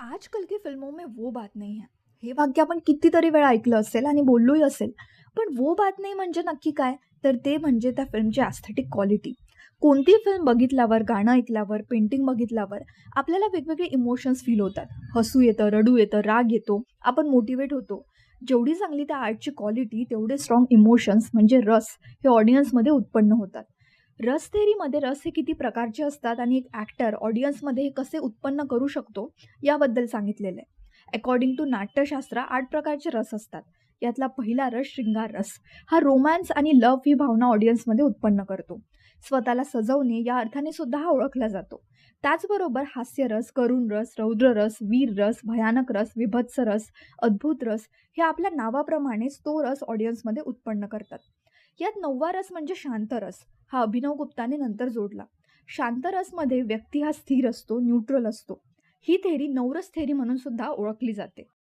आजकल की फिल्मों में वो बात नहीं है. हे वाक्य आपण कितीतरी वेळा ऐकलं असेल आणि बोललोही असेल. पण वो बात नाही म्हणजे नक्की काय? तर ते म्हणजे त्या फिल्मची एस्थेटिक क्वालिटी. कोणती फिल्म बघितल्यावर, गाणं ऐकल्यावर, पेंटिंग बघितल्यावर आपल्याला वेगवेगळे इमोशन्स फील होतात. हसू येतं, रडू येतं, राग येतो, आपण मोटिव्हेट होतो. जेवढी चांगली त्या आर्टची क्वालिटी, तेवढे स्ट्राँग इमोशन्स म्हणजे रस हे ऑडियन्समध्ये उत्पन्न होतात. रस थेअरीमध्ये रस हे किती प्रकारचे असतात आणि एक ॲक्टर ऑडियन्समध्ये हे कसे उत्पन्न करू शकतो, याबद्दल सांगितलेलं आहे. अकॉर्डिंग टू नाट्यशास्त्र 8 प्रकारचे रस असतात. यातला पहिला रस शृंगार रस. हा रोमॅन्स आणि लव्ह ही भावना ऑडियन्समध्ये उत्पन्न करतो. स्वतःला सजवणे या अर्थाने सुद्धा हा ओळखला जातो. त्याचबरोबर हास्यरस, करुण रस, रौद्र रस, वीर रस, भयानक रस, विभत्स रस, अद्भुत रस हे आपल्या नावाप्रमाणेच तो रस ऑडियन्समध्ये उत्पन्न करतात. यात 9वा रस म्हणजे शांत रस. हा अभिनव गुप्ताने नंतर जोडला. शांत रसमध्ये व्यक्ती हा स्थिर असतो, न्यूट्रल असतो. ही थेअरी नवरस थेअरी म्हणून सुद्धा ओळखली जाते.